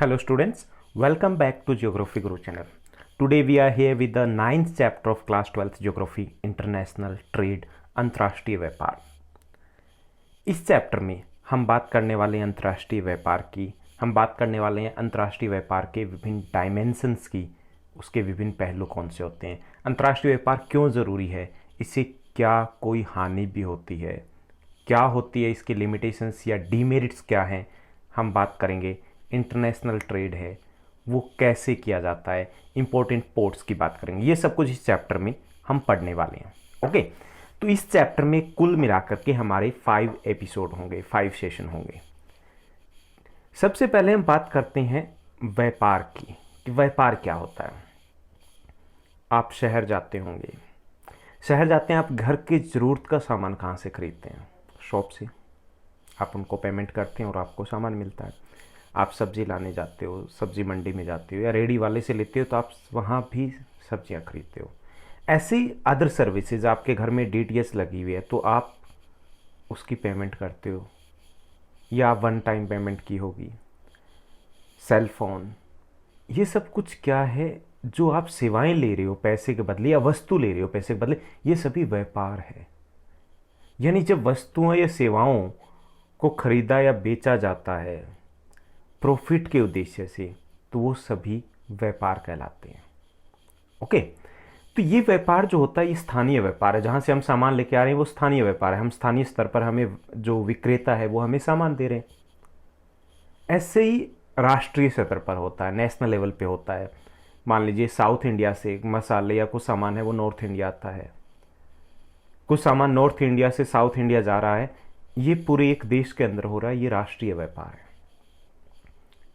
Hello students, welcome back to Geography Guru channel. Today we are here with the 9th chapter of class 12th Geography International Trade अंतर्राष्ट्रीय व्यापार। इस chapter में हम बात करने वाले हैं अंतर्राष्ट्रीय व्यापार की, हम बात करने वाले हैं अंतर्राष्ट्रीय व्यापार के विभिन्न डायमेंशंस की, उसके विभिन्न पहलू कौन से होते हैं, अंतर्राष्ट्रीय व्यापार क्यों ज़रूरी है, इससे क्या कोई हानि भी होती है, क्या होती है इसकी लिमिटेशंस या डीमेरिट्स क्या हैं, हम बात करेंगे। इंटरनेशनल ट्रेड है वो कैसे किया जाता है, इंपॉर्टेंट पोर्ट्स की बात करेंगे। ये सब कुछ इस चैप्टर में हम पढ़ने वाले हैं। ओके, तो इस चैप्टर में कुल मिलाकर के हमारे 5 एपिसोड होंगे, 5 सेशन होंगे। सबसे पहले हम बात करते हैं व्यापार की कि व्यापार क्या होता है। आप शहर जाते होंगे, शहर जाते हैं, आप घर की ज़रूरत का सामान कहाँ से खरीदते हैं? शॉप से। आप उनको पेमेंट करते हैं और आपको सामान मिलता है। आप सब्ज़ी लाने जाते हो, सब्ज़ी मंडी में जाते हो या रेडी वाले से लेते हो तो आप वहाँ भी सब्जियाँ खरीदते हो। ऐसी अदर सर्विसेज, आपके घर में डीटीएच लगी हुई है तो आप उसकी पेमेंट करते हो या वन टाइम पेमेंट की होगी। सेल फोन, ये सब कुछ क्या है जो आप सेवाएं ले रहे हो पैसे के बदले या वस्तु ले रहे हो पैसे के बदले, ये सभी व्यापार है। यानी जब वस्तुओं या सेवाओं को खरीदा या बेचा जाता है प्रॉफिट के उद्देश्य से तो वो सभी व्यापार कहलाते हैं। ओके, तो ये व्यापार जो होता है ये स्थानीय व्यापार है। जहाँ से हम सामान लेके आ रहे हैं वो स्थानीय व्यापार है। हम स्थानीय स्तर पर, हमें जो विक्रेता है वो हमें सामान दे रहे हैं। ऐसे ही राष्ट्रीय स्तर पर होता है, नेशनल लेवल पे होता है। मान लीजिए साउथ इंडिया से मसाले या कुछ सामान है वो नॉर्थ इंडिया आता है, कुछ सामान नॉर्थ इंडिया से साउथ इंडिया जा रहा है, ये पूरे एक देश के अंदर हो रहा है, ये राष्ट्रीय व्यापार है।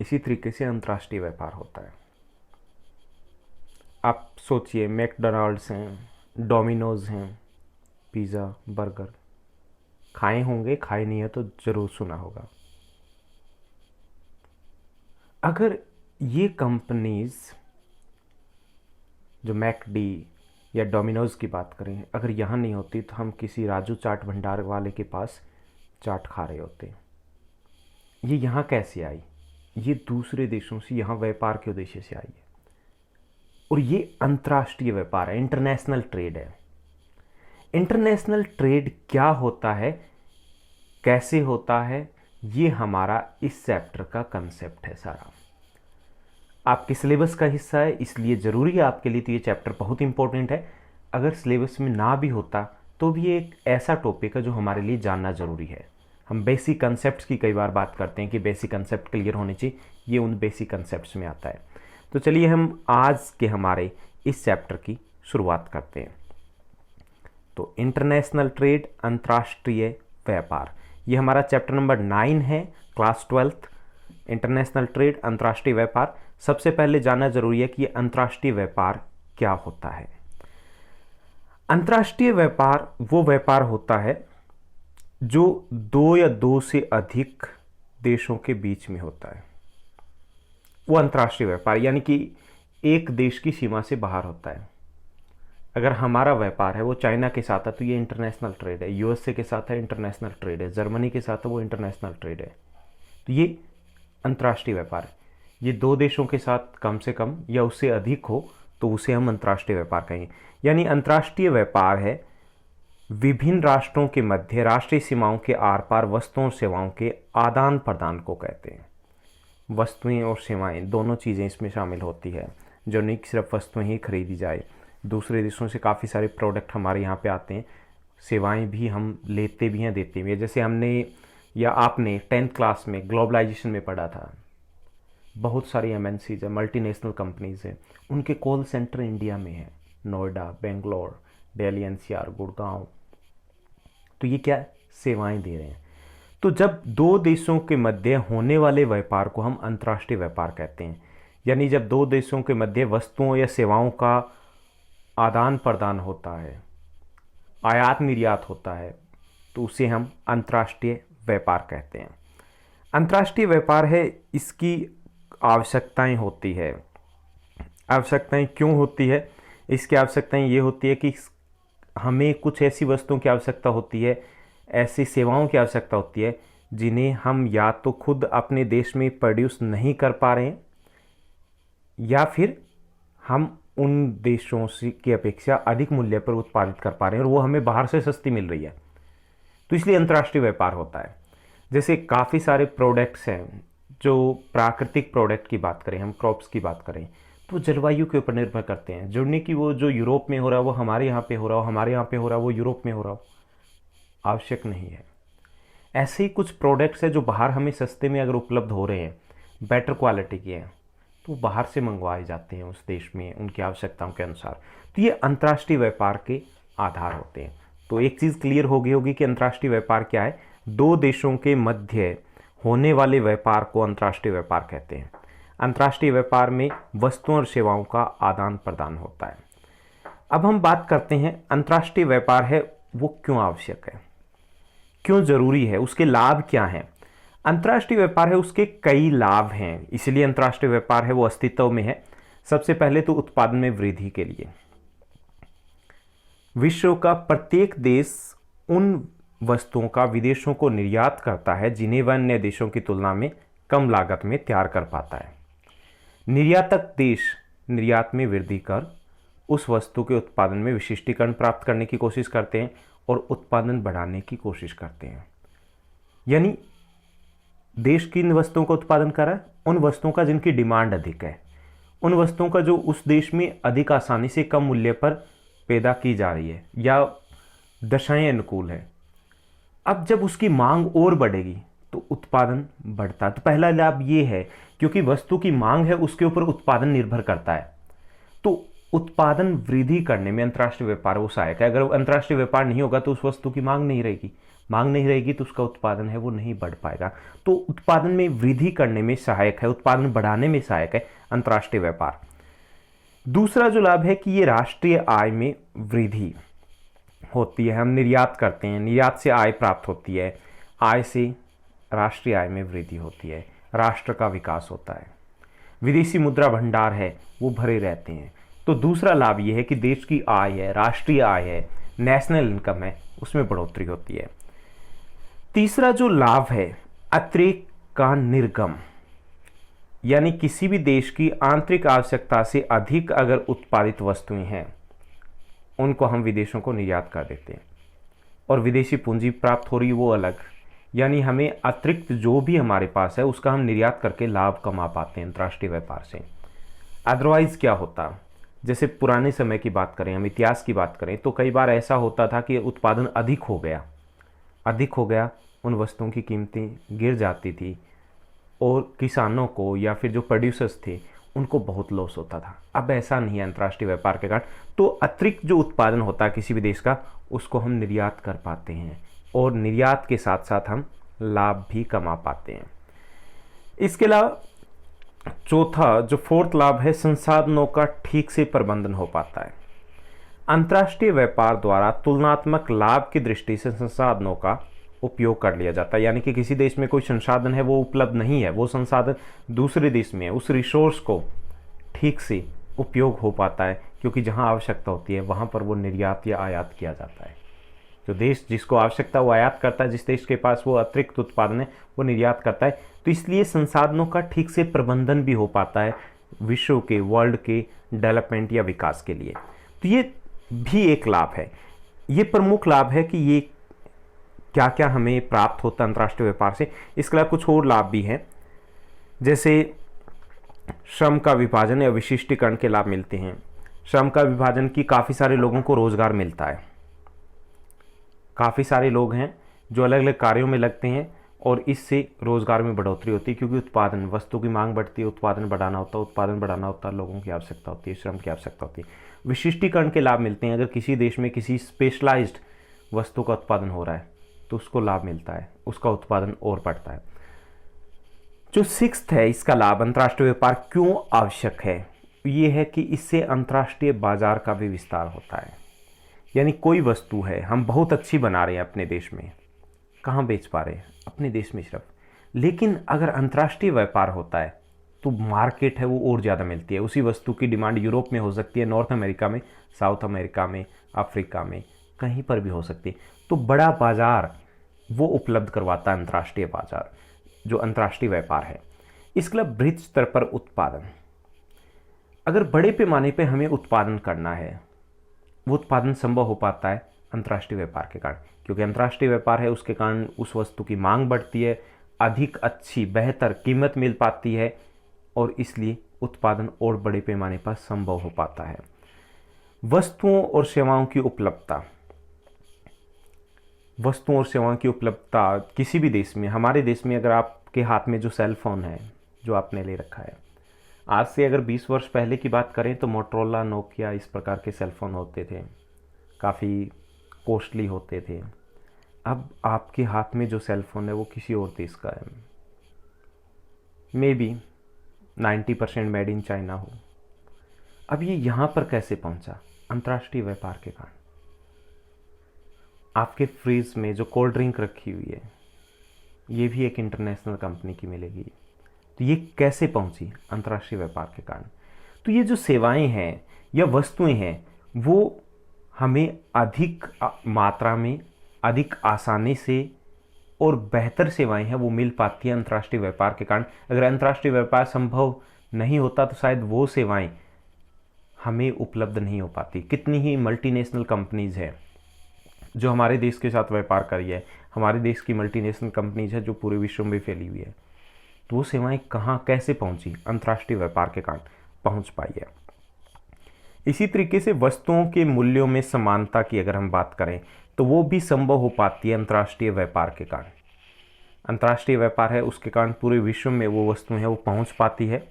इसी तरीके से अंतर्राष्ट्रीय व्यापार होता है। आप सोचिए, मैकडॉनल्ड्स हैं, डोमिनोज हैं, पिज़्ज़ा, बर्गर, खाए होंगे, खाए नहीं है तो ज़रूर सुना होगा। अगर ये कंपनीज, जो मैकडी या डोमिनोज की बात करें, अगर यहाँ नहीं होती तो हम किसी राजू चाट भंडार वाले के पास चाट खा रहे होते। ये यहाँ कैसे आई? ये दूसरे देशों से यहाँ व्यापार के उद्देश्य से आई है और ये अंतर्राष्ट्रीय व्यापार है, इंटरनेशनल ट्रेड है। इंटरनेशनल ट्रेड क्या होता है, कैसे होता है, ये हमारा इस चैप्टर का कंसेप्ट है सारा। आपके सिलेबस का हिस्सा है, इसलिए ज़रूरी है आपके लिए, तो ये चैप्टर बहुत इंपॉर्टेंट है। अगर सिलेबस में ना भी होता तो भी ये एक ऐसा टॉपिक है जो हमारे लिए जानना ज़रूरी है। हम बेसिक कंसेप्ट्स की कई बार बात करते हैं कि बेसिक कंसेप्ट क्लियर होने चाहिए, ये उन बेसिक कंसेप्ट्स में आता है। तो चलिए हम आज के हमारे इस चैप्टर की शुरुआत करते हैं। तो इंटरनेशनल ट्रेड, अंतर्राष्ट्रीय व्यापार, ये हमारा चैप्टर नंबर 9 है, क्लास 12th, इंटरनेशनल ट्रेड, अंतर्राष्ट्रीय व्यापार। सबसे पहले जानना जरूरी है कि ये अंतर्राष्ट्रीय व्यापार क्या होता है। अंतर्राष्ट्रीय व्यापार वो व्यापार होता है जो 2 या 2 से अधिक देशों के बीच में होता है, वो अंतर्राष्ट्रीय व्यापार, यानी कि एक देश की सीमा से बाहर होता है। अगर हमारा व्यापार है वो चाइना के साथ है तो ये इंटरनेशनल ट्रेड है, यूएसए के साथ है इंटरनेशनल ट्रेड है, जर्मनी के साथ है वो इंटरनेशनल ट्रेड है, तो ये अंतर्राष्ट्रीय व्यापार है। ये 2 देशों के साथ कम से कम या उससे अधिक हो तो उसे हम अंतर्राष्ट्रीय व्यापार कहेंगे। यानी अंतर्राष्ट्रीय व्यापार है विभिन्न राष्ट्रों के मध्य राष्ट्रीय सीमाओं के आर पार वस्तुओं और सेवाओं के आदान प्रदान को कहते हैं। वस्तुएं और सेवाएं दोनों चीज़ें इसमें शामिल होती है, जो नहीं कि सिर्फ वस्तुएं ही खरीदी जाए। दूसरे देशों से काफ़ी सारे प्रोडक्ट हमारे यहाँ पे आते हैं, सेवाएं भी हम लेते भी हैं, देते भी हैं। जैसे हमने या आपने 10th क्लास में ग्लोबलाइजेशन में पढ़ा था, बहुत सारी एमएनसीज है, मल्टीनेशनल कंपनीज हैं, उनके कॉल सेंटर इंडिया में है, नोएडा, बेंगलोर, दिल्ली एनसीआर, गुड़गांव। तो ये क्या सेवाएं दे रहे हैं। तो जब 2 देशों के मध्य होने वाले व्यापार को हम अंतर्राष्ट्रीय व्यापार कहते हैं। यानी जब 2 देशों के मध्य वस्तुओं या सेवाओं का आदान प्रदान होता है, आयात निर्यात होता है, तो उसे हम अंतर्राष्ट्रीय व्यापार कहते हैं। अंतर्राष्ट्रीय व्यापार है, इसकी आवश्यकताएं होती है। आवश्यकताएं क्यों होती है? इसकी आवश्यकताएं ये होती है कि हमें कुछ ऐसी वस्तुओं की आवश्यकता होती है, ऐसी सेवाओं की आवश्यकता होती है जिन्हें हम या तो खुद अपने देश में प्रोड्यूस नहीं कर पा रहे हैं या फिर हम उन देशों से की अपेक्षा अधिक मूल्य पर उत्पादित कर पा रहे हैं और वो हमें बाहर से सस्ती मिल रही है, तो इसलिए अंतर्राष्ट्रीय व्यापार होता है। जैसे काफ़ी सारे प्रोडक्ट्स हैं, जो प्राकृतिक प्रोडक्ट की बात करें, हम क्रॉप्स की बात करें, तो जलवायु के ऊपर निर्भर करते हैं। जुड़ने की वो जो यूरोप में हो रहा है वो हमारे यहाँ पे हो रहा हो, हमारे यहाँ पे हो रहा हो वो यूरोप में हो रहा हो, आवश्यक नहीं है। ऐसे ही कुछ प्रोडक्ट्स हैं जो बाहर हमें सस्ते में अगर उपलब्ध हो रहे हैं, बेटर क्वालिटी के हैं, तो बाहर से मंगवाए जाते हैं उस देश में उनकी आवश्यकताओं के अनुसार। तो ये अंतर्राष्ट्रीय व्यापार के आधार होते हैं। तो एक चीज़ क्लियर हो गई होगी कि अंतर्राष्ट्रीय व्यापार क्या है। दो देशों के मध्य होने वाले व्यापार को अंतर्राष्ट्रीय व्यापार कहते हैं। अंतर्राष्ट्रीय व्यापार में वस्तुओं और सेवाओं का आदान प्रदान होता है। अब हम बात करते हैं अंतर्राष्ट्रीय व्यापार है वो क्यों आवश्यक है, क्यों जरूरी है, उसके लाभ क्या हैं। अंतर्राष्ट्रीय व्यापार है उसके कई लाभ हैं, इसलिए अंतर्राष्ट्रीय व्यापार है वो अस्तित्व में है। सबसे पहले तो उत्पादन में वृद्धि के लिए विश्व का प्रत्येक देश उन वस्तुओं का विदेशों को निर्यात करता है जिन्हें वह अन्य देशों की तुलना में कम लागत में तैयार कर पाता है। निर्यातक देश निर्यात में वृद्धि कर उस वस्तु के उत्पादन में विशिष्टीकरण प्राप्त करने की कोशिश करते हैं और उत्पादन बढ़ाने की कोशिश करते हैं। यानी देश किन वस्तुओं का उत्पादन कर रहा है, उन वस्तुओं का जिनकी डिमांड अधिक है, उन वस्तुओं का जो उस देश में अधिक आसानी से कम मूल्य पर पैदा की जा रही है या दशाएं अनुकूल है। अब जब उसकी मांग और बढ़ेगी तो उत्पादन बढ़ता है। तो पहला लाभ ये है क्योंकि वस्तु की मांग है उसके ऊपर उत्पादन निर्भर करता है, तो उत्पादन वृद्धि करने में अंतर्राष्ट्रीय व्यापार वो सहायक है। अगर अंतर्राष्ट्रीय व्यापार नहीं होगा तो उस वस्तु की मांग नहीं रहेगी, मांग नहीं रहेगी तो उसका उत्पादन है वो नहीं बढ़ पाएगा। तो उत्पादन में वृद्धि करने में सहायक है, उत्पादन बढ़ाने में सहायक है अंतर्राष्ट्रीय व्यापार। दूसरा जो लाभ है कि ये राष्ट्रीय आय में वृद्धि होती है। हम निर्यात करते हैं, निर्यात से आय प्राप्त होती है, आय से राष्ट्रीय आय में वृद्धि होती है, राष्ट्र का विकास होता है, विदेशी मुद्रा भंडार है वो भरे रहते हैं। तो दूसरा लाभ ये है कि देश की आय है, राष्ट्रीय आय है, नेशनल इनकम है, उसमें बढ़ोतरी होती है। तीसरा जो लाभ है अतिरिक्त का निर्गम, यानी किसी भी देश की आंतरिक आवश्यकता से अधिक अगर उत्पादित वस्तुएं हैं उनको हम विदेशों को निर्यात कर देते हैं और विदेशी पूंजी प्राप्त हो रही है वो अलग, यानी हमें अतिरिक्त जो भी हमारे पास है उसका हम निर्यात करके लाभ कमा पाते हैं अंतर्राष्ट्रीय व्यापार से। अदरवाइज क्या होता, जैसे पुराने समय की बात करें, हम इतिहास की बात करें, तो कई बार ऐसा होता था कि उत्पादन अधिक हो गया, उन वस्तुओं की कीमतें गिर जाती थी और किसानों को या फिर जो प्रोड्यूसर्स थे उनको बहुत लॉस होता था। अब ऐसा नहीं है अंतर्राष्ट्रीय व्यापार के कारण। तो अतिरिक्त जो उत्पादन होता है किसी भी देश का उसको हम निर्यात कर पाते हैं और निर्यात के साथ साथ हम लाभ भी कमा पाते हैं। इसके अलावा चौथा जो फोर्थ लाभ है, संसाधनों का ठीक से प्रबंधन हो पाता है। अंतर्राष्ट्रीय व्यापार द्वारा तुलनात्मक लाभ की दृष्टि से संसाधनों का उपयोग कर लिया जाता है, यानी कि किसी देश में कोई संसाधन है वो उपलब्ध नहीं है, वो संसाधन दूसरे देश में है, उस रिसोर्स को ठीक से उपयोग हो पाता है क्योंकि जहां आवश्यकता होती है वहां पर वो निर्यात या आयात किया जाता है। जो देश जिसको आवश्यकता वो आयात करता है, जिस देश के पास वो अतिरिक्त उत्पादन है वो निर्यात करता है। तो इसलिए संसाधनों का ठीक से प्रबंधन भी हो पाता है विश्व के, वर्ल्ड के डेवलपमेंट या विकास के लिए। तो ये भी एक लाभ है, ये प्रमुख लाभ है कि ये क्या क्या हमें प्राप्त होता है अंतर्राष्ट्रीय व्यापार से। इसके अलावा कुछ और लाभ भी हैं, जैसे श्रम का विभाजन या विशिष्टीकरण के लाभ मिलते हैं। श्रम का विभाजन की काफ़ी सारे लोगों को रोजगार मिलता है, काफ़ी सारे लोग हैं जो अलग अलग कार्यों में लगते हैं और इससे रोजगार में बढ़ोतरी होती है क्योंकि उत्पादन, वस्तु की मांग बढ़ती है, उत्पादन बढ़ाना होता है, लोगों की आवश्यकता होती है, श्रम की आवश्यकता होती है। विशिष्टीकरण के लाभ मिलते हैं, अगर किसी देश में किसी स्पेशलाइज्ड वस्तु का उत्पादन हो रहा है तो उसको लाभ मिलता है, उसका उत्पादन और बढ़ता है। जो सिक्स्थ है इसका लाभ, अंतर्राष्ट्रीय व्यापार क्यों आवश्यक है, ये है कि इससे अंतर्राष्ट्रीय बाजार का भी विस्तार होता है। यानी कोई वस्तु है हम बहुत अच्छी बना रहे हैं अपने देश में, कहाँ बेच पा रहे हैं, अपने देश में सिर्फ, लेकिन अगर अंतर्राष्ट्रीय व्यापार होता है तो मार्केट है वो और ज़्यादा मिलती है। उसी वस्तु की डिमांड यूरोप में हो सकती है, नॉर्थ अमेरिका में, साउथ अमेरिका में, अफ्रीका में, कहीं पर भी हो सकती है। तो बड़ा बाजार वो उपलब्ध करवाता है अंतर्राष्ट्रीय बाजार, जो अंतर्राष्ट्रीय व्यापार है। इसके अलावा बृहत स्तर पर उत्पादन, अगर बड़े पैमाने पे हमें उत्पादन करना है, वो उत्पादन संभव हो पाता है अंतर्राष्ट्रीय व्यापार के कारण, क्योंकि अंतर्राष्ट्रीय व्यापार है उसके कारण उस वस्तु की मांग बढ़ती है, अधिक अच्छी बेहतर कीमत मिल पाती है और इसलिए उत्पादन और बड़े पैमाने पर संभव हो पाता है। वस्तुओं और सेवाओं की उपलब्धता, वस्तुओं और सेवाओं की उपलब्धता किसी भी देश में, हमारे देश में अगर आपके हाथ में जो सेल फोन है जो आपने ले रखा है, आज से अगर 20 वर्ष पहले की बात करें तो मोटरोला, नोकिया इस प्रकार के सेल फोन होते थे, काफ़ी कॉस्टली होते थे। अब आपके हाथ में जो सेल फोन है वो किसी और देश का है, may be 90% made in China हो। अब ये यहाँ पर कैसे पहुँचा? अंतर्राष्ट्रीय व्यापार के कारण। आपके फ्रिज में जो कोल्ड ड्रिंक रखी हुई है ये भी एक इंटरनेशनल कंपनी की मिलेगी, तो ये कैसे पहुंची? अंतर्राष्ट्रीय व्यापार के कारण। तो ये जो सेवाएं हैं या वस्तुएं हैं वो हमें अधिक मात्रा में, अधिक आसानी से और बेहतर सेवाएं हैं वो मिल पाती हैं अंतर्राष्ट्रीय व्यापार के कारण। अगर अंतर्राष्ट्रीय व्यापार संभव नहीं होता तो शायद वो सेवाएं हमें उपलब्ध नहीं हो पाती। कितनी ही मल्टीनेशनल कंपनीज है जो हमारे देश के साथ व्यापार कर रही है, हमारे देश की मल्टीनेशनल कंपनीज है जो पूरे विश्व में फैली हुई है, तो वो सेवाएं कहाँ कैसे पहुंची? अंतर्राष्ट्रीय व्यापार के कारण पहुंच पाई है। इसी तरीके से वस्तुओं के मूल्यों में समानता की अगर हम बात करें तो वो भी संभव हो पाती है अंतर्राष्ट्रीय व्यापार के कारण। अंतर्राष्ट्रीय व्यापार है उसके कारण पूरे विश्व में वो वस्तुएं हैं वो पहुंच पाती है,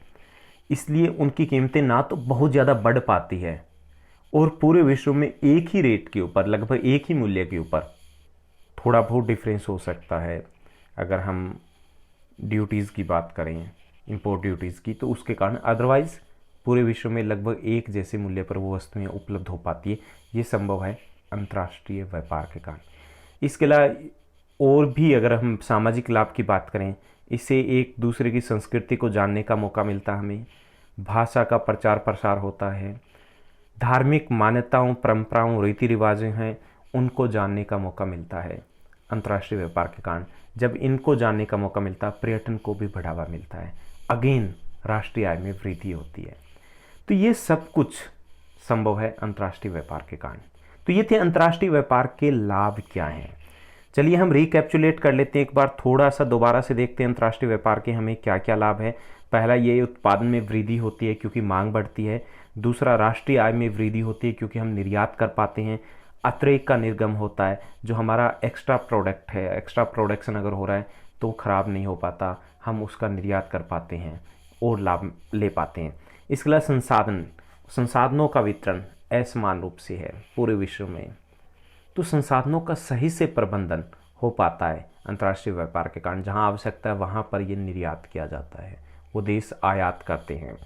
इसलिए उनकी कीमतें ना तो बहुत ज़्यादा बढ़ पाती है और पूरे विश्व में एक ही रेट के ऊपर, लगभग एक ही मूल्य के ऊपर थोड़ा बहुत डिफरेंस हो सकता है। अगर हम ड्यूटीज़ की बात करें, इंपोर्ट ड्यूटीज़ की, तो उसके कारण अदरवाइज़ पूरे विश्व में लगभग एक जैसे मूल्य पर वो वस्तुएं उपलब्ध हो पाती है। ये संभव है अंतर्राष्ट्रीय व्यापार के कारण। इसके अलावा और भी अगर हम सामाजिक लाभ की बात करें, इससे एक दूसरे की संस्कृति को जानने का मौका मिलता है हमें, भाषा का प्रचार प्रसार होता है, धार्मिक मान्यताओं, परंपराओं, रीति रिवाजें हैं उनको जानने का मौका मिलता है अंतर्राष्ट्रीय व्यापार के कारण। जब इनको जानने का मौका मिलता है, पर्यटन को भी बढ़ावा मिलता है, अगेन राष्ट्रीय आय में वृद्धि होती है। तो ये सब कुछ संभव है अंतर्राष्ट्रीय व्यापार के कारण। तो ये थे अंतर्राष्ट्रीय व्यापार के लाभ क्या हैं। चलिए हम रिकैप्चुलेट कर लेते हैं एक बार, थोड़ा सा दोबारा से देखते हैं अंतर्राष्ट्रीय व्यापार के हमें क्या क्या लाभ है। पहला, ये उत्पादन में वृद्धि होती है क्योंकि मांग बढ़ती है। दूसरा, राष्ट्रीय आय में वृद्धि होती है क्योंकि हम निर्यात कर पाते हैं, अतिरेक का निर्गम होता है, जो हमारा एक्स्ट्रा प्रोडक्ट है, एक्स्ट्रा प्रोडक्शन अगर हो रहा है तो ख़राब नहीं हो पाता, हम उसका निर्यात कर पाते हैं और लाभ ले पाते हैं। इसके अलावा संसाधनों का वितरण असमान रूप से है पूरे विश्व में, तो संसाधनों का सही से प्रबंधन हो पाता है अंतर्राष्ट्रीय व्यापार के कारण। जहां आवश्यकता है वहां पर ये निर्यात किया जाता है, वो देश आयात करते हैं।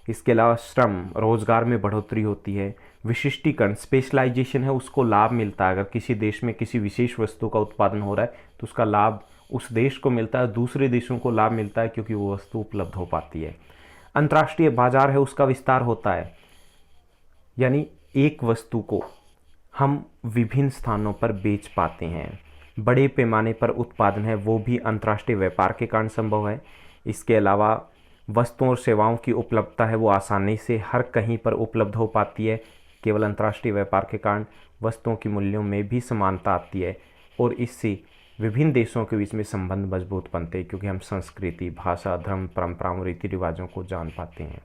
इसके अलावा श्रम, रोजगार में बढ़ोतरी होती है, विशिष्टीकरण, स्पेशलाइजेशन है उसको लाभ मिलता है। अगर किसी देश में किसी विशेष वस्तु का उत्पादन हो रहा है तो उसका लाभ उस देश को मिलता है, दूसरे देशों को लाभ मिलता है क्योंकि वो वस्तु उपलब्ध हो पाती है। अंतर्राष्ट्रीय बाजार है उसका विस्तार होता है, यानी एक वस्तु को हम विभिन्न स्थानों पर बेच पाते हैं। बड़े पैमाने पर उत्पादन है वो भी अंतर्राष्ट्रीय व्यापार के कारण संभव है। इसके अलावा वस्तुओं और सेवाओं की उपलब्धता है वो आसानी से हर कहीं पर उपलब्ध हो पाती है केवल अंतर्राष्ट्रीय व्यापार के कारण। वस्तुओं की मूल्यों में भी समानता आती है और इससे विभिन्न देशों के बीच में संबंध मजबूत बनते हैं क्योंकि हम संस्कृति, भाषा, धर्म, परंपराओं, रीति रिवाजों को जान पाते हैं,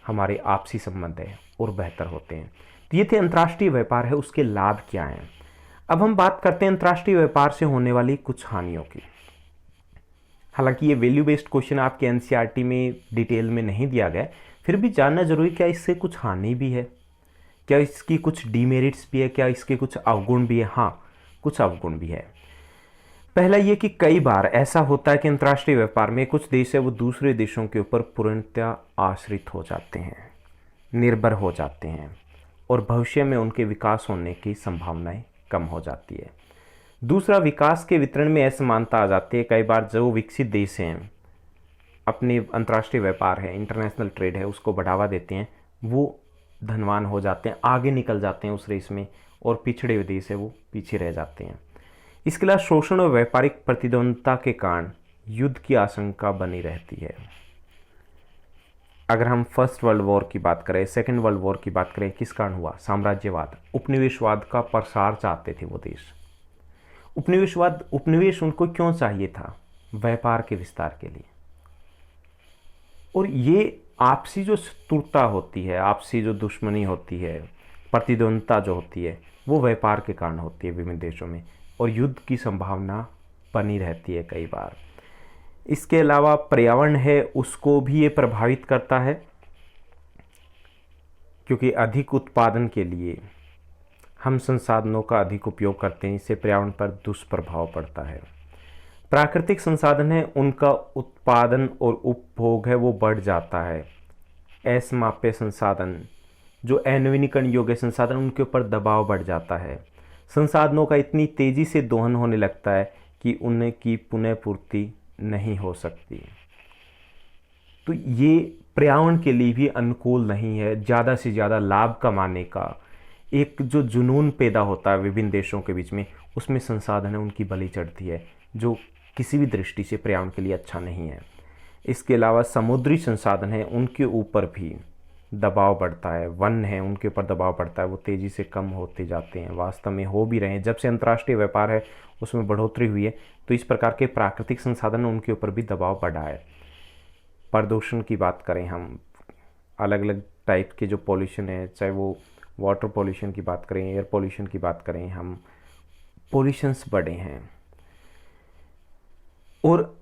हमारे आपसी संबंध है और बेहतर होते हैं। तो ये थे अंतर्राष्ट्रीय व्यापार है उसके लाभ क्या हैं। अब हम बात करते हैं अंतर्राष्ट्रीय व्यापार से होने वाली कुछ हानियों की। हालांकि ये वैल्यू बेस्ड क्वेश्चन आपके एनसीईआरटी में डिटेल में नहीं दिया गया, फिर भी जानना जरूरी, क्या इससे कुछ हानि भी है, क्या इसकी कुछ डीमेरिट्स भी है, क्या इसके कुछ अवगुण भी है? हाँ, कुछ अवगुण भी है। पहला ये कि कई बार ऐसा होता है कि अंतर्राष्ट्रीय व्यापार में कुछ देश है वो दूसरे देशों के ऊपर पूर्णतः आश्रित हो जाते हैं, निर्भर हो जाते हैं और भविष्य में उनके विकास होने की संभावनाएं कम हो जाती है। दूसरा, विकास के वितरण में असमानता आ जाती है। कई बार जो विकसित देश हैं अपने अंतर्राष्ट्रीय व्यापार है, इंटरनेशनल ट्रेड है, उसको बढ़ावा देते हैं, वो धनवान हो जाते हैं, आगे निकल जाते हैं उस रेस में, और पिछड़े हुए देश है वो पीछे रह जाते हैं। इसके अलावा शोषण और व्यापारिक प्रतिद्वंद्विता के कारण युद्ध की आशंका बनी रहती है। अगर हम फर्स्ट वर्ल्ड वॉर की बात करें, सेकेंड वर्ल्ड वॉर की बात करें, किस कारण हुआ? साम्राज्यवाद, उपनिवेशवाद का प्रसार चाहते थे वो देश। उपनिवेश उनको क्यों चाहिए था? व्यापार के विस्तार के लिए। और ये आपसी जो शत्रुता होती है, आपसी जो दुश्मनी होती है, प्रतिद्वंद्विता जो होती है, वो व्यापार के कारण होती है विभिन्न देशों में, और युद्ध की संभावना बनी रहती है कई बार। इसके अलावा पर्यावरण है, उसको भी ये प्रभावित करता है, क्योंकि अधिक उत्पादन के लिए हम संसाधनों का अधिक उपयोग करते हैं, इससे पर्यावरण पर दुष्प्रभाव पड़ता है। प्राकृतिक संसाधन है, उनका उत्पादन और उपभोग है वो बढ़ जाता है। असमाप्य संसाधन, जो अनवीनीकरण योग्य संसाधन, उनके ऊपर दबाव बढ़ जाता है। संसाधनों का इतनी तेजी से दोहन होने लगता है कि उनकी पुनः पूर्ति नहीं हो सकती। तो ये पर्यावरण के लिए भी अनुकूल नहीं है। ज़्यादा से ज़्यादा लाभ कमाने का एक जो जुनून पैदा होता है विभिन्न देशों के बीच में, उसमें संसाधन है उनकी बलि चढ़ती है, जो किसी भी दृष्टि से पर्यावरण के लिए अच्छा नहीं है। इसके अलावा समुद्री संसाधन है, उनके ऊपर भी दबाव बढ़ता है। वन है, उनके ऊपर दबाव बढ़ता है, वो तेज़ी से कम होते जाते हैं, वास्तव में हो भी रहे हैं। जब से अंतर्राष्ट्रीय व्यापार है उसमें बढ़ोतरी हुई है, तो इस प्रकार के प्राकृतिक संसाधन, उनके ऊपर भी दबाव बढ़ा है। प्रदूषण की बात करें हम, अलग अलग टाइप के जो पॉल्यूशन है, चाहे वो वाटर पॉल्यूशन की बात करें, एयर पॉल्यूशन की बात करें, हम पॉल्यूशंस बढ़े हैं। और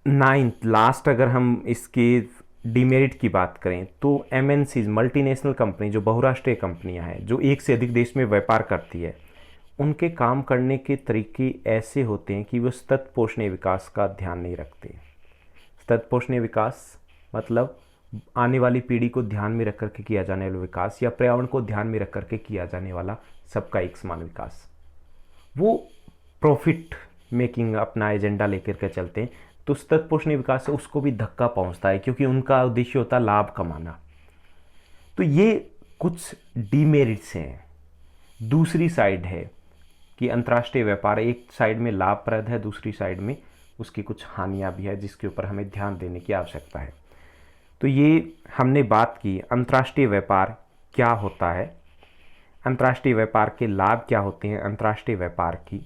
नाइन्थ लास्ट, अगर हम इसके डिमेरिट की बात करें तो एमएनसीज, मल्टीनेशनल कंपनी, जो बहुराष्ट्रीय कंपनियां हैं, जो एक से अधिक देश में व्यापार करती है, उनके काम करने के तरीके ऐसे होते हैं कि वो सतत पोषणीय विकास का ध्यान नहीं रखते। सतत पोषणीय विकास मतलब आने वाली पीढ़ी को ध्यान में रख करके किया जाने वाला विकास, या पर्यावरण को ध्यान में रख करके किया जाने वाला सबका एक समान विकास। वो प्रॉफिट मेकिंग अपना एजेंडा लेकर के चलते हैं, तो सतत पोषणीय विकास से उसको भी धक्का पहुंचता है, क्योंकि उनका उद्देश्य होता है लाभ कमाना। तो ये कुछ डीमेरिट्स हैं। दूसरी साइड है कि अंतर्राष्ट्रीय व्यापार एक साइड में लाभप्रद है, दूसरी साइड में उसकी कुछ हानियां भी है, जिसके ऊपर हमें ध्यान देने की आवश्यकता है। तो ये हमने बात की अंतर्राष्ट्रीय व्यापार क्या होता है, अंतर्राष्ट्रीय व्यापार के लाभ क्या होते हैं, अंतर्राष्ट्रीय व्यापार की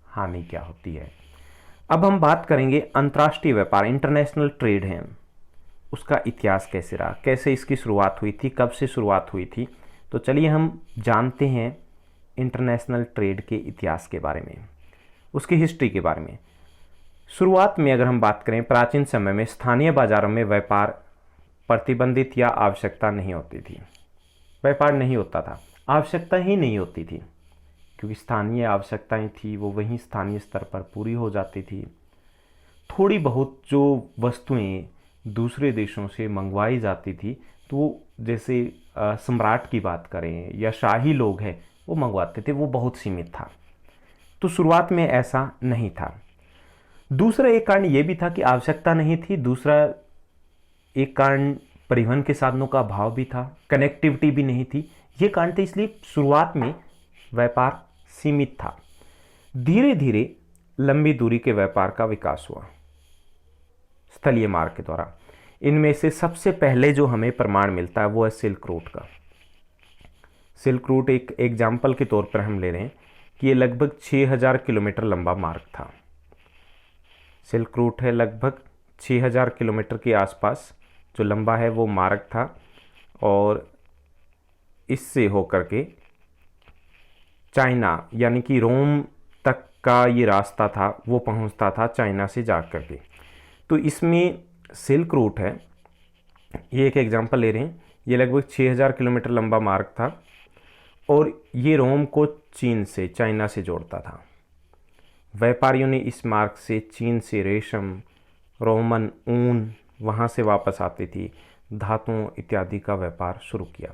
हानि क्या होती है। अब हम बात करेंगे अंतर्राष्ट्रीय व्यापार, इंटरनेशनल ट्रेड है, उसका इतिहास कैसे रहा, कैसे इसकी शुरुआत हुई थी, कब से शुरुआत हुई थी। तो चलिए हम जानते हैं इंटरनेशनल ट्रेड के इतिहास के बारे में, उसकी हिस्ट्री के बारे में। शुरुआत में अगर हम बात करें, प्राचीन समय में स्थानीय बाजारों में व्यापार प्रतिबंधित या आवश्यकता नहीं होती थी। व्यापार नहीं होता था, आवश्यकता ही नहीं होती थी, क्योंकि स्थानीय आवश्यकताएं थी वो वहीं स्थानीय स्तर पर पूरी हो जाती थी। थोड़ी बहुत जो वस्तुएं दूसरे देशों से मंगवाई जाती थी, तो जैसे सम्राट की बात करें या शाही लोग हैं वो मंगवाते थे, वो बहुत सीमित था। तो शुरुआत में ऐसा नहीं था। दूसरा एक कारण ये भी था कि आवश्यकता नहीं थी, दूसरा एक कारण परिवहन के साधनों का अभाव भी था, कनेक्टिविटी भी नहीं थी। ये कारण थे, इसलिए शुरुआत में व्यापार सीमित था। धीरे धीरे लंबी दूरी के व्यापार का विकास हुआ स्थलीय मार्ग के द्वारा। इनमें से सबसे पहले जो हमें प्रमाण मिलता है वो है सिल्क रूट का। सिल्क रूट एक एग्जाम्पल के तौर पर हम ले रहे हैं कि ये लगभग 6000 किलोमीटर लंबा मार्ग था। सिल्क रूट है लगभग 6000 किलोमीटर के आसपास जो लंबा है वो मार्ग था, और इससे होकर के चाइना यानी कि रोम तक का ये रास्ता था, वो पहुंचता था चाइना से जा कर के। तो इसमें सिल्क रूट है, ये एक एग्जांपल ले रहे हैं, ये लगभग 6000 किलोमीटर लंबा मार्ग था, और ये रोम को चीन से, चाइना से जोड़ता था। व्यापारियों ने इस मार्ग से चीन से रेशम, रोमन ऊन वहाँ से वापस आती थी, धातुओं इत्यादि का व्यापार शुरू किया।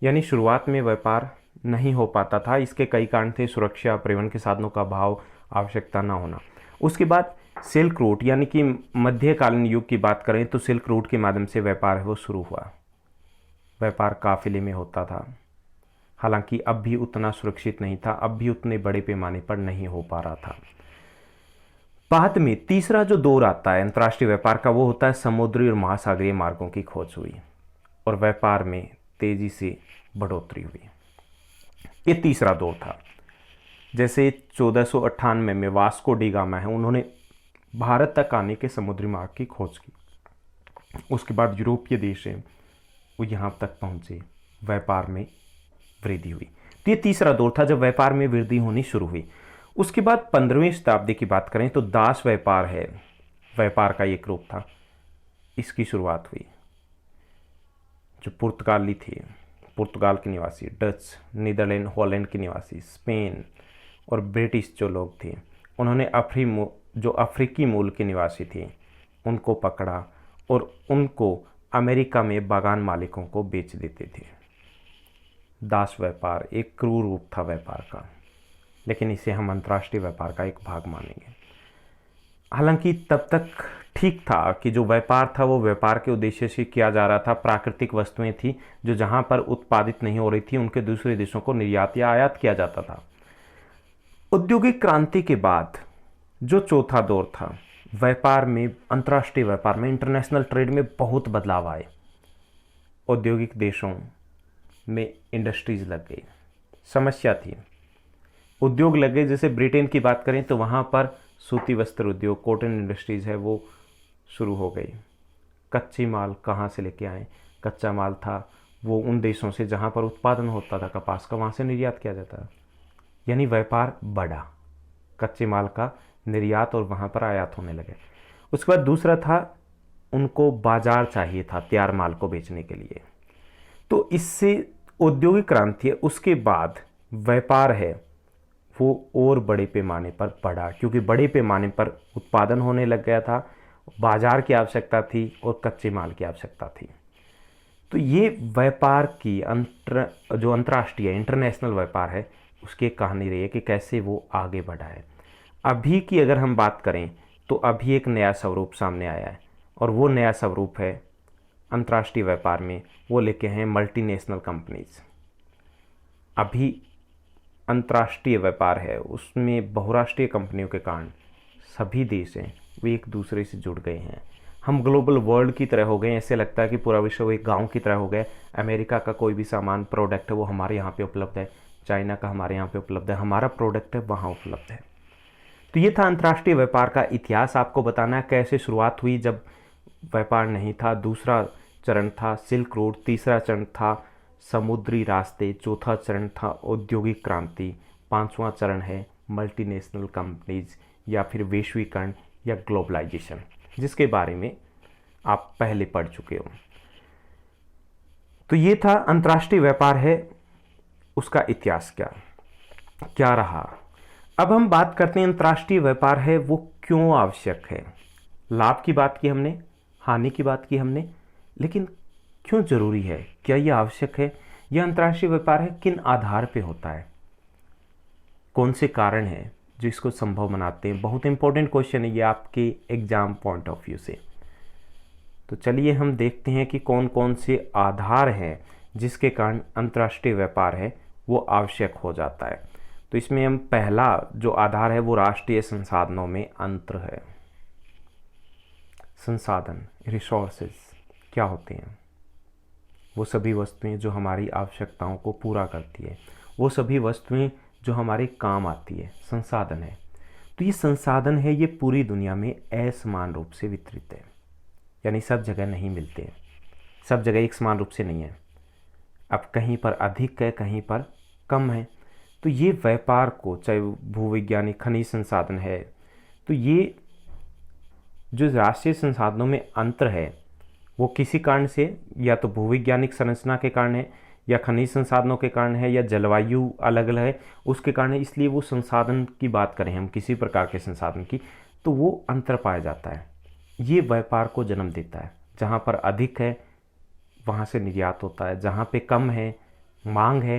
यानी शुरुआत में व्यापार नहीं हो पाता था। इसके कई कारण थे, सुरक्षा, परिवहन के साधनों का अभाव, आवश्यकता ना होना। उसके बाद सिल्क रूट यानी कि मध्यकालीन युग की बात करें तो सिल्क रूट के माध्यम से व्यापार है वो शुरू हुआ। व्यापार काफिले में होता था, हालांकि अब भी उतना सुरक्षित नहीं था, अब भी उतने बड़े पैमाने पर नहीं हो पा रहा था। बाद में तीसरा जो दौर आता है अंतर्राष्ट्रीय व्यापार का, वो होता है समुद्री और महासागरीय मार्गों की खोज हुई और व्यापार में तेजी से बढ़ोतरी हुई। ये तीसरा दौर था। जैसे 1498 में वास्को डी गामा है, उन्होंने भारत तक आने के समुद्री मार्ग की खोज की। उसके बाद यूरोपीय देश हैं वो यहाँ तक पहुँचे, व्यापार में वृद्धि हुई। तो ये तीसरा दौर था जब व्यापार में वृद्धि होनी शुरू हुई। उसके बाद 15वीं शताब्दी की बात करें तो दास व्यापार है, व्यापार का एक रूप था। इसकी शुरुआत हुई। जो पुर्तगाली थे, पुर्तगाल के निवासी, डच, नीदरलैंड, हॉलैंड के निवासी, स्पेन और ब्रिटिश जो लोग थे, उन्होंने जो अफ्रीकी मूल के निवासी थे उनको पकड़ा और उनको अमेरिका में बागान मालिकों को बेच देते थे। दास व्यापार एक क्रूर रूप था व्यापार का, लेकिन इसे हम अंतर्राष्ट्रीय व्यापार का एक भाग मानेंगे। हालांकि तब तक ठीक था कि जो व्यापार था वो व्यापार के उद्देश्य से किया जा रहा था। प्राकृतिक वस्तुएं थी जो जहां पर उत्पादित नहीं हो रही थी उनके दूसरे देशों को निर्यात या आयात किया जाता था। औद्योगिक क्रांति के बाद जो चौथा दौर था, व्यापार में, अंतर्राष्ट्रीय व्यापार में, इंटरनेशनल ट्रेड में बहुत बदलाव आए। औद्योगिक देशों में इंडस्ट्रीज लग गई। समस्या थी, उद्योग लग गए। जैसे ब्रिटेन की बात करें तो वहाँ पर सूती वस्त्र उद्योग, कॉटन इंडस्ट्रीज है, वो शुरू हो गई। कच्ची माल कहाँ से लेके आए? कच्चा माल था वो उन देशों से जहाँ पर उत्पादन होता था कपास का, वहाँ से निर्यात किया जाता है। यानी व्यापार बढ़ा, कच्चे माल का निर्यात और वहाँ पर आयात होने लगे। उसके बाद दूसरा था, उनको बाजार चाहिए था तैयार माल को बेचने के लिए। तो इससे औद्योगिक क्रांति है, उसके बाद व्यापार है वो और बड़े पैमाने पर बढ़ा, क्योंकि बड़े पैमाने पर उत्पादन होने लग गया था, बाजार की आवश्यकता थी और कच्चे माल की आवश्यकता थी। तो ये व्यापार की जो अंतर्राष्ट्रीय इंटरनेशनल व्यापार है उसकी कहानी रही है कि कैसे वो आगे बढ़ा है। अभी की अगर हम बात करें तो अभी एक नया स्वरूप सामने आया है और वो नया स्वरूप है अंतर्राष्ट्रीय व्यापार में, वो लेके हैं मल्टीनेशनल कंपनीज। अभी अंतर्राष्ट्रीय व्यापार है उसमें बहुराष्ट्रीय कंपनियों के कारण सभी देश हैं वो एक दूसरे से जुड़ गए हैं। हम ग्लोबल वर्ल्ड की तरह हो गए, ऐसे लगता है कि पूरा विश्व एक गांव की तरह हो गया। अमेरिका का कोई भी सामान प्रोडक्ट है वो हमारे यहाँ पे उपलब्ध है, चाइना का हमारे यहाँ पे उपलब्ध है, हमारा प्रोडक्ट है वहाँ उपलब्ध है। तो ये था अंतर्राष्ट्रीय व्यापार का इतिहास, आपको बताना है कैसे शुरुआत हुई जब व्यापार नहीं था। दूसरा चरण था सिल्क रोड, तीसरा चरण था समुद्री रास्ते, चौथा चरण था औद्योगिक क्रांति, पांचवा चरण है मल्टीनेशनल कंपनीज या फिर वैश्वीकरण या ग्लोबलाइजेशन, जिसके बारे में आप पहले पढ़ चुके हो। तो ये था अंतर्राष्ट्रीय व्यापार है, उसका इतिहास क्या रहा। अब हम बात करते हैं अंतर्राष्ट्रीय व्यापार है वो क्यों आवश्यक है। लाभ की बात की हमने, हानि की बात की हमने, लेकिन क्यों जरूरी है, क्या यह आवश्यक है? यह अंतर्राष्ट्रीय व्यापार है किन आधार पे होता है, कौन से कारण हैं जो इसको संभव बनाते हैं? बहुत इंपॉर्टेंट क्वेश्चन है ये आपके एग्जाम पॉइंट ऑफ व्यू से। तो चलिए हम देखते हैं कि कौन कौन से आधार हैं जिसके कारण अंतर्राष्ट्रीय व्यापार है वो आवश्यक हो जाता है। तो इसमें हम पहला जो आधार है वो राष्ट्रीय संसाधनों में अंतर है। संसाधन, रिसोर्सेज क्या होते हैं? वो सभी वस्तुएं जो हमारी आवश्यकताओं को पूरा करती है, वो सभी वस्तुएं जो हमारे काम आती है, संसाधन है। तो ये संसाधन है, ये पूरी दुनिया में असमान रूप से वितरित है, यानी सब जगह नहीं मिलते हैं, सब जगह एक समान रूप से नहीं है। अब कहीं पर अधिक है, कहीं पर कम है। तो ये व्यापार को, चाहे भूवैज्ञानिक खनिज संसाधन है, तो ये जो राष्ट्रीय संसाधनों में अंतर है वो किसी कारण से, या तो भूवैज्ञानिक संरचना के कारण है, या खनिज संसाधनों के कारण है, या जलवायु अलग अलग है उसके कारण है। इसलिए वो संसाधन की बात करें हम, किसी प्रकार के संसाधन की, तो वो अंतर पाया जाता है। ये व्यापार को जन्म देता है। जहाँ पर अधिक है वहाँ से निर्यात होता है, जहाँ पे कम है, मांग है,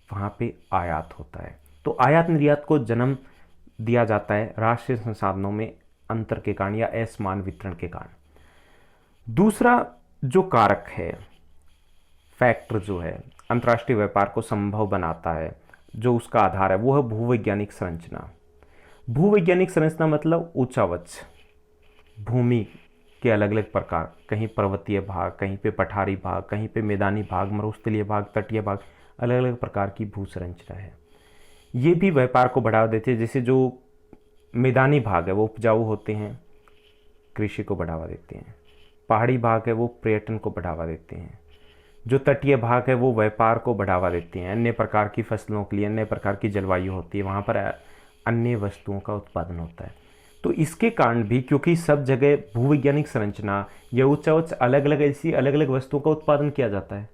वहाँ पे आयात होता है। तो आयात निर्यात को जन्म दिया जाता है राष्ट्रीय संसाधनों में अंतर के कारण या असमान वितरण के कारण। दूसरा जो कारक है, फैक्टर जो है, अंतर्राष्ट्रीय व्यापार को संभव बनाता है, जो उसका आधार है, वो है भूवैज्ञानिक संरचना। भूवैज्ञानिक संरचना मतलब ऊंचावच भूमि के अलग अलग प्रकार, कहीं पर्वतीय भाग, कहीं पे पठारी भाग, कहीं पे मैदानी भाग, मरुस्थलीय भाग, तटीय भाग, अलग अलग प्रकार की भू संरचना है। ये भी व्यापार को बढ़ावा देते हैं। जैसे जो मैदानी भाग है वो उपजाऊ होते हैं, कृषि को बढ़ावा देते हैं। पहाड़ी भाग है वो पर्यटन को बढ़ावा देते हैं। जो तटीय भाग है वो व्यापार को बढ़ावा देते हैं। अन्य प्रकार की फसलों के लिए अन्य प्रकार की जलवायु होती है, वहाँ पर अन्य वस्तुओं का उत्पादन होता है। तो इसके कारण भी, क्योंकि सब जगह भूवैज्ञानिक संरचना या उच्च अलग अलग ऐसी अलग अलग वस्तुओं का उत्पादन किया जाता है,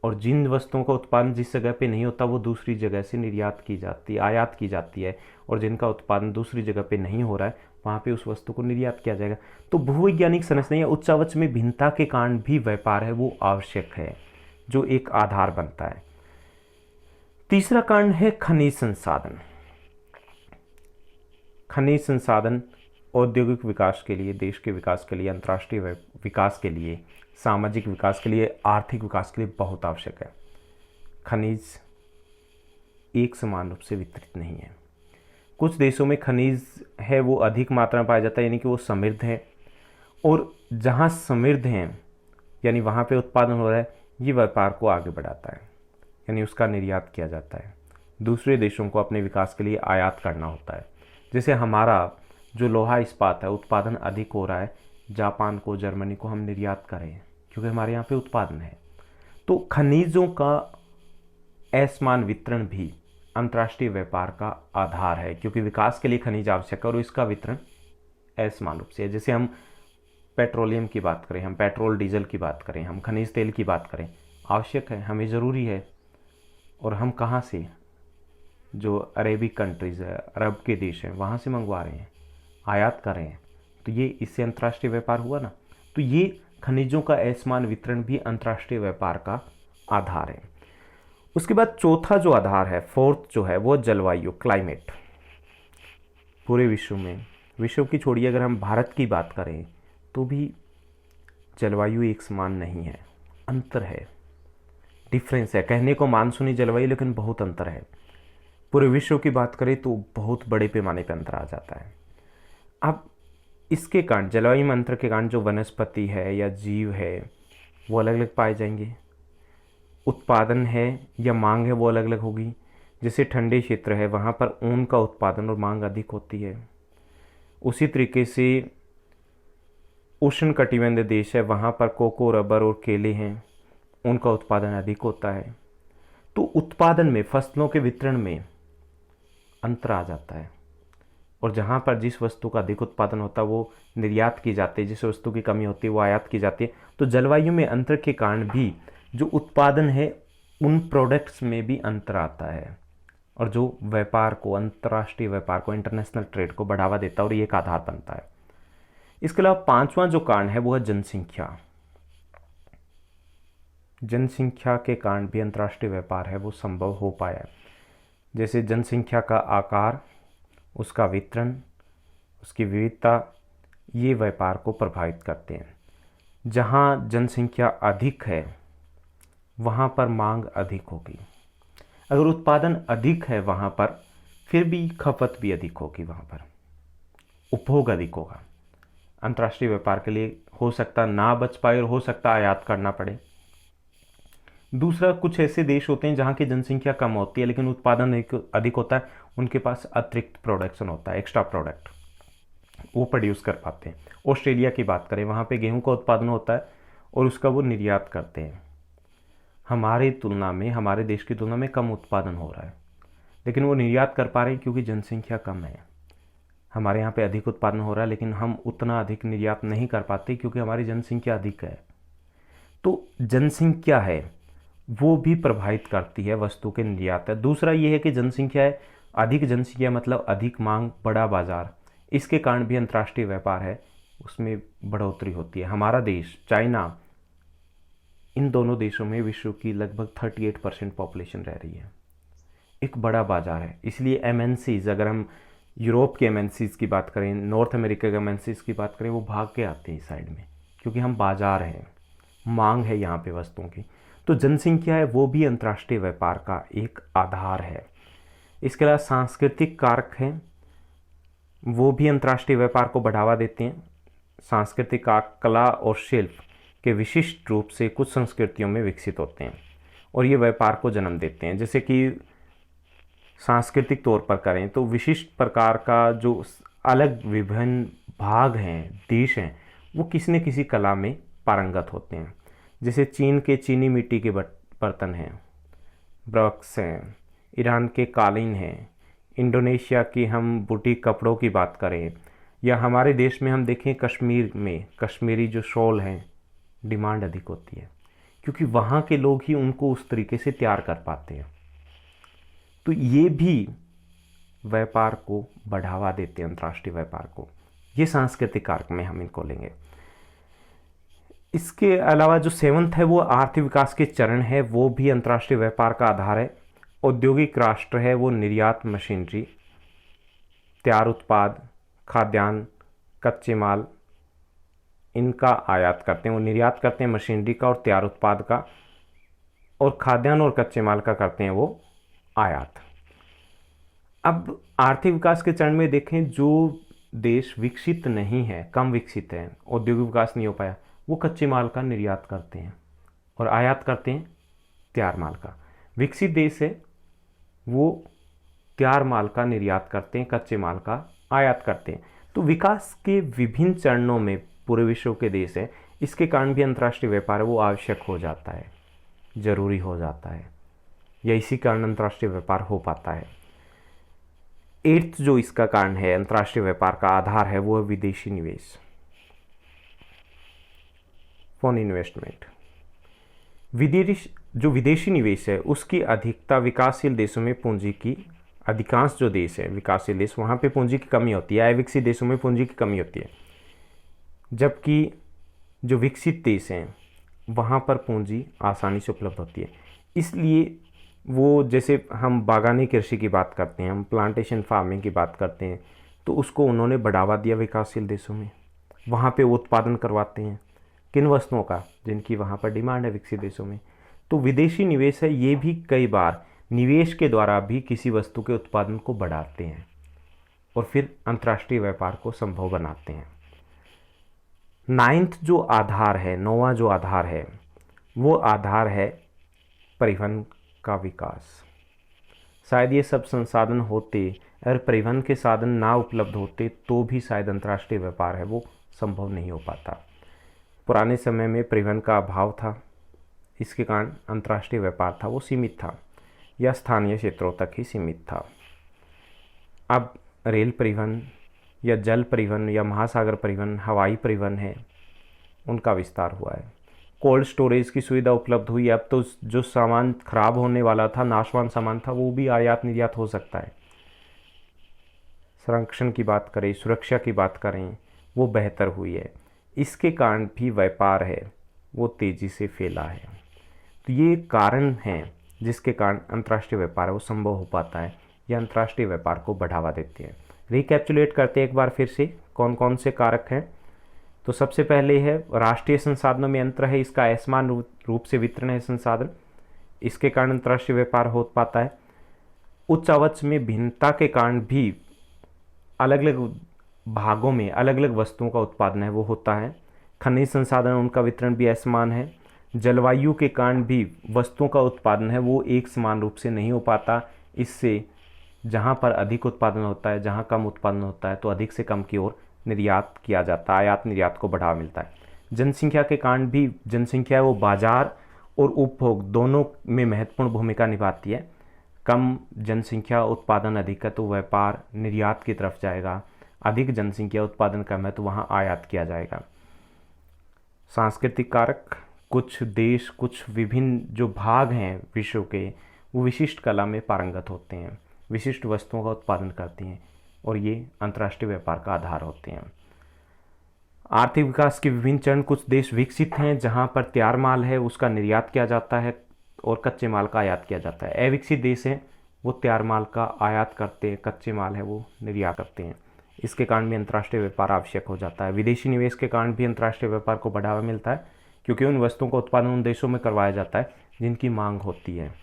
और जिन वस्तुओं का उत्पादन जिस जगह पे नहीं होता वो दूसरी जगह से निर्यात की जाती है, आयात की जाती है, और जिनका उत्पादन दूसरी जगह पे नहीं हो रहा है वहाँ पे उस वस्तु को निर्यात किया जाएगा। तो भूवैज्ञानिक संरचना या उच्चावच में भिन्नता के कारण भी व्यापार है वो आवश्यक है, जो एक आधार बनता है। तीसरा कारण है खनिज संसाधन। खनिज संसाधन औद्योगिक विकास के लिए, देश के विकास के लिए, अंतर्राष्ट्रीय विकास के लिए, सामाजिक विकास के लिए, आर्थिक विकास के लिए बहुत आवश्यक है। खनिज एक समान रूप से वितरित नहीं है। कुछ देशों में खनिज है वो अधिक मात्रा में पाया जाता है, यानी कि वो समृद्ध है, और जहाँ समृद्ध हैं यानी वहाँ पे उत्पादन हो रहा है, ये व्यापार को आगे बढ़ाता है, यानी उसका निर्यात किया जाता है। दूसरे देशों को अपने विकास के लिए आयात करना होता है। जैसे हमारा जो लोहा इस्पात है उत्पादन अधिक हो रहा है, जापान को, जर्मनी को हम निर्यात करें क्योंकि हमारे यहाँ पे उत्पादन है। तो खनिजों का असमान वितरण भी अंतर्राष्ट्रीय व्यापार का आधार है, क्योंकि विकास के लिए खनिज आवश्यक है और इसका वितरण असमान रूप से है। जैसे हम पेट्रोलियम की बात करें, हम पेट्रोल डीजल की बात करें, हम खनिज तेल की बात करें, आवश्यक है, हमें ज़रूरी है, और हम कहाँ से, जो अरेबिक कंट्रीज़ है, अरब के देश हैं, वहाँ से मंगवा रहे हैं, आयात कर रहे हैं, तो ये इससे अंतर्राष्ट्रीय व्यापार हुआ ना। तो ये खनिजों का असमान वितरण भी अंतर्राष्ट्रीय व्यापार का आधार है। उसके बाद चौथा जो आधार है, फोर्थ जो है, वो जलवायु, क्लाइमेट। पूरे विश्व में, विश्व की छोड़िए, अगर हम भारत की बात करें तो भी जलवायु एक समान नहीं है, अंतर है, डिफरेंस है। कहने को मानसूनी जलवायु, लेकिन बहुत अंतर है। पूरे विश्व की बात करें तो बहुत बड़े पैमाने पर अंतर आ जाता है। अब इसके कारण, जलवायु में अंतर के कारण जो वनस्पति है या जीव है वो अलग अलग पाए जाएंगे, उत्पादन है या मांग है वो अलग अलग होगी। जैसे ठंडे क्षेत्र है वहाँ पर ऊन का उत्पादन और मांग अधिक होती है। उसी तरीके से उष्ण कटिबंधीय देश है, वहाँ पर कोको, रबर और केले हैं, उनका उत्पादन अधिक होता है। तो उत्पादन में, फसलों के वितरण में अंतर आ जाता है, और जहाँ पर जिस वस्तु का अधिक उत्पादन होता है वो निर्यात की जाती है, जिस वस्तु की कमी होती है वो आयात की जाती है। तो जलवायु में अंतर के कारण भी जो उत्पादन है उन प्रोडक्ट्स में भी अंतर आता है, और जो व्यापार को, अंतर्राष्ट्रीय व्यापार को, इंटरनेशनल ट्रेड को बढ़ावा देता है, और ये एक आधार बनता है। इसके अलावा पांचवा जो कारण है वो है जनसंख्या। जनसंख्या के कारण भी अंतर्राष्ट्रीय व्यापार है वो संभव हो पाया है। जैसे जनसंख्या का आकार, उसका वितरण, उसकी विविधता, ये व्यापार को प्रभावित करते हैं। जहाँ जनसंख्या अधिक है वहाँ पर मांग अधिक होगी। अगर उत्पादन अधिक है वहाँ पर, फिर भी खपत भी अधिक होगी, वहाँ पर उपभोग अधिक होगा। अंतर्राष्ट्रीय व्यापार के लिए हो सकता ना बच पाए, और हो सकता आयात करना पड़े। दूसरा, कुछ ऐसे देश होते हैं जहाँ की जनसंख्या कम होती है लेकिन उत्पादन अधिक होता है, उनके पास अतिरिक्त प्रोडक्शन होता है, एक्स्ट्रा प्रोडक्ट वो प्रोड्यूस कर पाते हैं। ऑस्ट्रेलिया की बात करें, वहाँ पे गेहूं का उत्पादन होता है और उसका वो निर्यात करते हैं। हमारे तुलना में, हमारे देश की तुलना में कम उत्पादन हो रहा है, लेकिन वो निर्यात कर पा रहे हैं क्योंकि जनसंख्या कम है। हमारे यहाँ पे अधिक उत्पादन हो रहा है लेकिन हम उतना अधिक निर्यात नहीं कर पाते क्योंकि हमारी जनसंख्या अधिक है। तो जनसंख्या है वो भी प्रभावित करती है वस्तु के निर्यात है। दूसरा ये है कि जनसंख्या है, अधिक जनसंख्या मतलब अधिक मांग, बड़ा बाजार, इसके कारण भी अंतर्राष्ट्रीय व्यापार है उसमें बढ़ोतरी होती है। हमारा देश, चाइना, इन दोनों देशों में विश्व की लगभग 38% पॉपुलेशन रह रही है, एक बड़ा बाजार है। इसलिए एमएनसीज, अगर हम यूरोप के एमएनसीज की बात करें, नॉर्थ अमेरिका के एमएनसीज की बात करें, वो भाग के आते हैं इस साइड में, क्योंकि हम बाजार हैं, मांग है यहाँ पे वस्तुओं की। तो जनसंख्या है वो भी अंतर्राष्ट्रीय व्यापार का एक आधार है। इसके अलावा सांस्कृतिक कारक हैं, वो भी अंतर्राष्ट्रीय व्यापार को बढ़ावा देते हैं। सांस्कृतिक कारक कला और शिल्प के विशिष्ट रूप से कुछ संस्कृतियों में विकसित होते हैं और ये व्यापार को जन्म देते हैं। जैसे कि सांस्कृतिक तौर पर करें तो विशिष्ट प्रकार का जो अलग विभिन्न भाग हैं, देश हैं, वो किसी न किसी कला में पारंगत होते हैं। जैसे चीन के चीनी मिट्टी के बर्तन हैं, ब्रक्स हैं, ईरान के कालीन हैं, इंडोनेशिया की हम बुटीक कपड़ों की बात करें, या हमारे देश में हम देखें कश्मीर में कश्मीरी जो शॉल हैं, डिमांड अधिक होती है क्योंकि वहाँ के लोग ही उनको उस तरीके से तैयार कर पाते हैं। तो ये भी व्यापार को बढ़ावा देते हैं, अंतर्राष्ट्रीय व्यापार को। ये सांस्कृतिक कारक में हम इनको लेंगे। इसके अलावा जो 7वां है वो आर्थिक विकास के चरण है, वो भी अंतर्राष्ट्रीय व्यापार का आधार है। औद्योगिक राष्ट्र है वो निर्यात मशीनरी, तैयार उत्पाद, खाद्यान्न, कच्चे माल, इनका आयात करते हैं। वो निर्यात करते हैं मशीनरी का और तैयार उत्पाद का, और खाद्यान्न और कच्चे माल का करते हैं वो आयात। अब आर्थिक विकास के चरण में देखें, जो देश विकसित नहीं है, कम विकसित है, औद्योगिक विकास नहीं हो पाया, वो कच्चे माल का निर्यात करते हैं और आयात करते हैं तैयार माल का। विकसित देश है वो तैयार माल का निर्यात करते हैं, कच्चे माल का आयात करते हैं। तो विकास के विभिन्न चरणों में पूरे विश्व के देश है, इसके कारण भी अंतर्राष्ट्रीय व्यापार है वो आवश्यक हो जाता है, जरूरी हो जाता है, या इसी कारण अंतर्राष्ट्रीय व्यापार हो पाता है। 8th जो इसका कारण है, अंतर्राष्ट्रीय व्यापार का आधार है, वो है विदेशी निवेश, फॉरेन इन्वेस्टमेंट। विदेशी निवेश है उसकी अधिकता विकासशील देशों में पूंजी की, अधिकांश जो देश है विकासशील देश, वहाँ पे पूंजी की कमी होती है, विकसित देशों में पूंजी की कमी होती है, जबकि जो विकसित देश हैं वहाँ पर पूंजी आसानी से उपलब्ध होती है। इसलिए वो, जैसे हम बागानी कृषि की बात करते हैं, हम प्लांटेशन फार्मिंग की बात करते हैं, तो उसको उन्होंने बढ़ावा दिया विकासशील देशों में। वहाँ पे वो उत्पादन करवाते हैं किन वस्तुओं का, जिनकी वहाँ पर डिमांड है विकसित देशों में। तो विदेशी निवेश है ये भी कई बार निवेश के द्वारा भी किसी वस्तु के उत्पादन को बढ़ाते हैं और फिर अंतर्राष्ट्रीय व्यापार को संभव बनाते हैं। 9th जो आधार है, 9वां जो आधार है, वो आधार है परिवहन का विकास। शायद ये सब संसाधन होते, अगर परिवहन के साधन ना उपलब्ध होते तो भी शायद अंतर्राष्ट्रीय व्यापार है वो संभव नहीं हो पाता। पुराने समय में परिवहन का अभाव था, इसके कारण अंतर्राष्ट्रीय व्यापार था वो सीमित था या स्थानीय क्षेत्रों तक ही सीमित था। अब रेल परिवहन या जल परिवहन या महासागर परिवहन, हवाई परिवहन है, उनका विस्तार हुआ है। कोल्ड स्टोरेज की सुविधा उपलब्ध हुई। अब तो जो सामान खराब होने वाला था, नाशवान सामान था, वो भी आयात निर्यात हो सकता है। संरक्षण की बात करें, सुरक्षा की बात करें, वो बेहतर हुई है। इसके कारण भी व्यापार है वो तेज़ी से फैला है। तो ये कारण हैं जिसके कारण अंतर्राष्ट्रीय व्यापार है वो संभव हो पाता है या अंतर्राष्ट्रीय व्यापार को बढ़ावा देते हैं। रिकैप्चुलेट करते हैं एक बार फिर से कौन कौन से कारक हैं। तो सबसे पहले है राष्ट्रीय संसाधनों में अंतर है, इसका असमान रूप से वितरण है संसाधन, इसके कारण अंतर्राष्ट्रीय व्यापार हो पाता है। उच्च आवाज में भिन्नता के कारण भी अलग अलग भागों में अलग अलग वस्तुओं का उत्पादन है वो होता है। खनिज संसाधन, उनका वितरण भी असमान है। जलवायु के कारण भी वस्तुओं का उत्पादन है वो एक समान रूप से नहीं हो पाता। इससे जहाँ पर अधिक उत्पादन होता है, जहाँ कम उत्पादन होता है, तो अधिक से कम की ओर निर्यात किया जाता है, आयात निर्यात को बढ़ावा मिलता है। जनसंख्या के कारण भी, जनसंख्या वो बाजार और उपभोग दोनों में महत्वपूर्ण भूमिका निभाती है। कम जनसंख्या, उत्पादन अधिक है तो व्यापार निर्यात की तरफ जाएगा, अधिक जनसंख्या, उत्पादन कम है तो वहाँ आयात किया जाएगा। सांस्कृतिक कारक, कुछ देश, कुछ विभिन्न जो भाग हैं विश्व के, वो विशिष्ट कला में पारंगत होते हैं, विशिष्ट वस्तुओं का उत्पादन करते हैं और ये अंतर्राष्ट्रीय व्यापार का आधार होते हैं। आर्थिक विकास के विभिन्न चरण, कुछ देश विकसित हैं जहाँ पर तैयार माल है उसका निर्यात किया जाता है और कच्चे माल का आयात किया जाता है। अविकसित देश हैं वो तैयार माल का आयात करते हैं, कच्चे माल है वो निर्यात करते हैं। इसके कारण भी अंतर्राष्ट्रीय व्यापार आवश्यक हो जाता है। विदेशी निवेश के कारण भी अंतर्राष्ट्रीय व्यापार को बढ़ावा मिलता है क्योंकि उन वस्तुओं का उत्पादन उन देशों में करवाया जाता है जिनकी मांग होती है,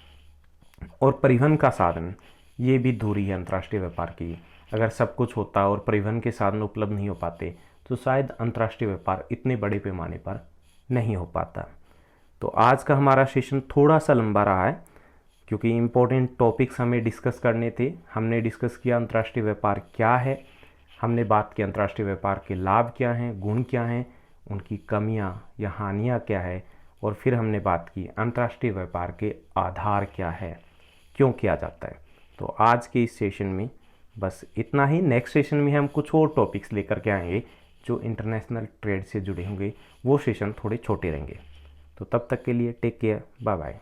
और परिवहन का साधन, ये भी धुरी है अंतर्राष्ट्रीय व्यापार की। अगर सब कुछ होता और परिवहन के साधन उपलब्ध नहीं हो पाते तो शायद अंतर्राष्ट्रीय व्यापार इतने बड़े पैमाने पर नहीं हो पाता। तो आज का हमारा सेशन थोड़ा सा लंबा रहा है क्योंकि इम्पोर्टेंट टॉपिक्स हमें डिस्कस करने थे। हमने डिस्कस किया अंतर्राष्ट्रीय व्यापार क्या है, हमने बात की अंतर्राष्ट्रीय व्यापार के लाभ क्या हैं, गुण क्या हैं, उनकी कमियां या हानियां क्या है, और फिर हमने बात की अंतर्राष्ट्रीय व्यापार के आधार क्या है, क्यों किया जाता है। तो आज के इस सेशन में बस इतना ही। नेक्स्ट सेशन में हम कुछ और टॉपिक्स लेकर के आएंगे जो इंटरनेशनल ट्रेड से जुड़े होंगे। वो सेशन थोड़े छोटे रहेंगे। तो तब तक के लिए टेक केयर, बाय बाय।